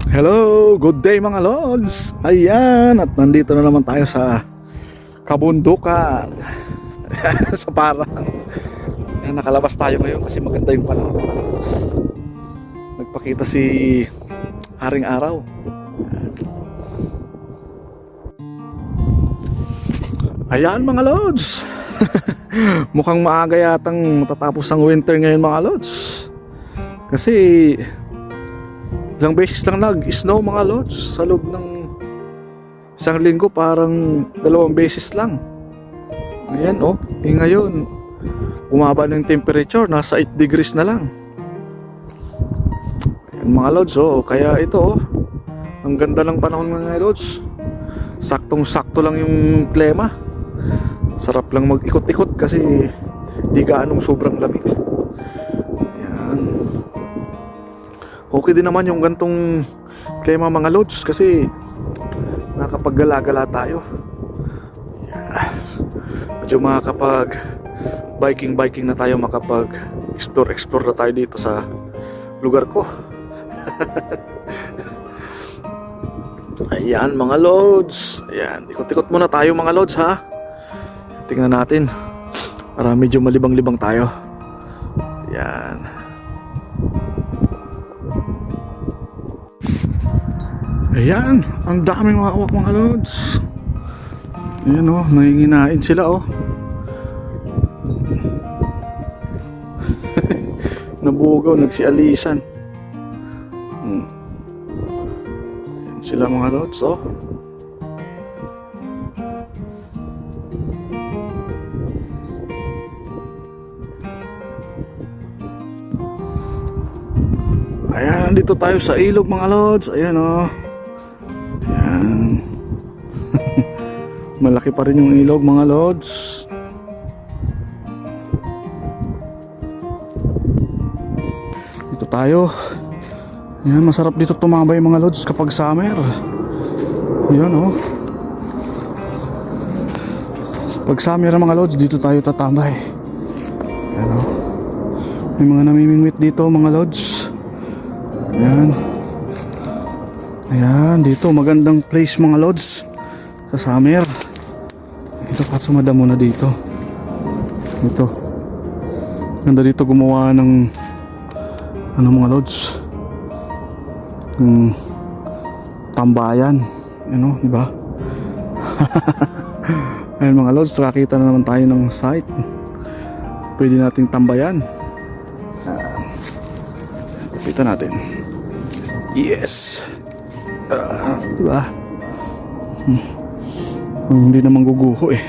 Hello, good day mga lods. Ayan, at nandito na naman tayo sa kabundukan. Sa parang ayan, nakalabas tayo ngayon kasi maganda yung panahon mga lods. Nagpakita si Haring Araw. Ayan mga lods. Mukhang maaga yatang matatapos ang winter ngayon mga lods. Kasi ilang beses lang nag-snow mga lods sa loob ng isang linggo, parang 2 beses lang. Ayan oh, ngayon bumaba na yung temperature, nasa 8 degrees na lang. Ayan mga lods oh, kaya ito oh, ang ganda ng panahon mga lods. Saktong sakto lang yung klima. Sarap lang mag-ikot-ikot kasi di gaanong sobrang lamig. Ayan. Okay din naman yung gantong klima mga lods kasi nakapag-gala-gala tayo. Yeah. Medyo makakapag biking na tayo, makapag-explore na tayo dito sa lugar ko. Ayan mga lods. Ayan, ikot-ikot muna tayo mga lods ha. Tingnan natin para medyo malibang-libang tayo. Ayan. Ayan, ang daming mga kawak mga lods. Ayan oh, nanginginain sila oh. Nabugaw, nagsialisan. Ayan sila mga lods oh. Ayan, dito tayo sa ilog mga lods. Ayan oh. Ayan. Malaki pa rin yung ilog mga lods. Dito tayo. Ayan, masarap dito tumambay mga lods kapag summer. Ayan oh. Pag summer mga lods, dito tayo tatambay. Ayan oh. May mga namimingwit dito mga lods. Ayan. Ayan, dito magandang place mga lods sa summer. Ito, katsumada muna dito. Ito. Ganda dito gumawa ng ano mga lods, ng tambayan. Ano, di ba? Ayan mga lods, nakakita na naman tayo ng site. Pwede nating tambayan. Kita natin. Yes. Diba? Hindi naman guguho eh.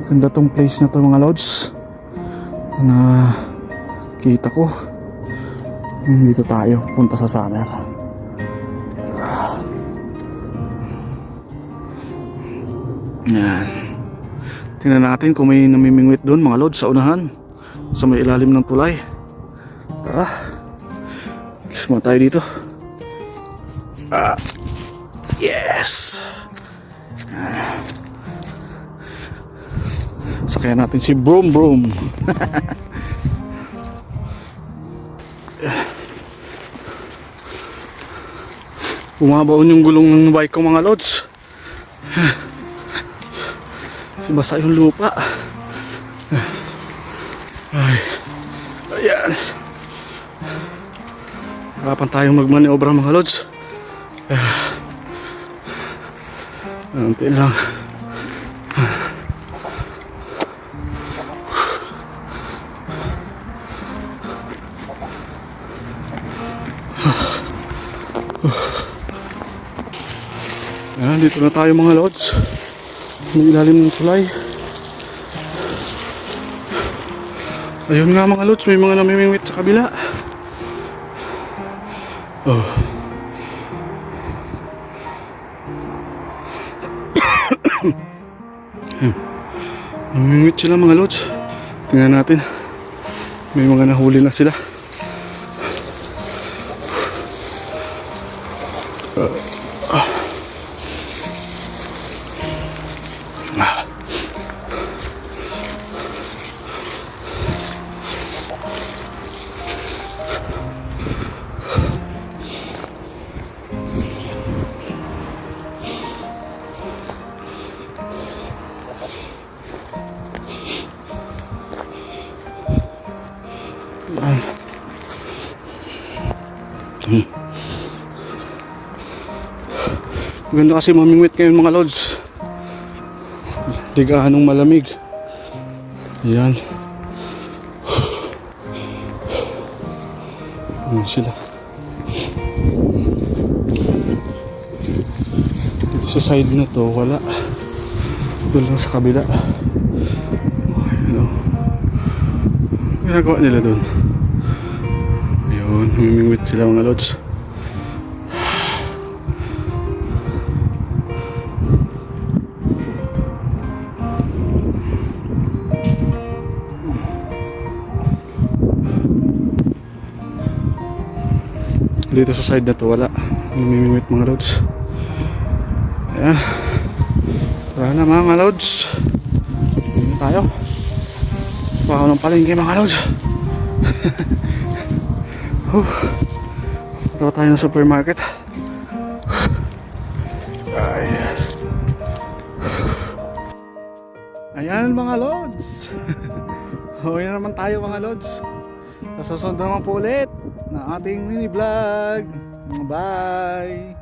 Ganda tong place na to mga lods na kita ko. Dito tayo punta sa summer. Yan. Tingnan natin kung may namimingwit doon mga lods sa unahan, sa may ilalim ng tulay. Tara, alis muna tayo dito. Yes. Sakyan natin si Broom Broom. Bumabaon yung gulong ng bike ko mga lods. Basa yung lupa. Ay. Ayan. Harapan tayong magmaniobra mga lods. Nanti lang. Ayan, dito na tayo mga lods. May ilalim ng tulay. Ayun nga mga lods, may mga namimingwit sa kabila. Oh. Namimingwit sila mga lods. Tingnan natin. May mga nahuli na sila. Maganda kasi mamingwit ngayon mga lods. Di gaanong malamig. Ayan. Ayan sila. Dito sa side na to, wala. Doon lang sa kabila. Ayan o. Ginagawa nila doon. Ayun, mamimingwit sila mga lods. Dito sa side na to wala. Namimingwit mga lods. Ayan. Tara na mga lods. Dito tayo. Baka ng palengke mga lods. Tara tayo ng supermarket. Ay. Ayan mga lods. Huwi na naman tayo mga lods. Sa susunod naman po ulit na ating mini vlog. Bye!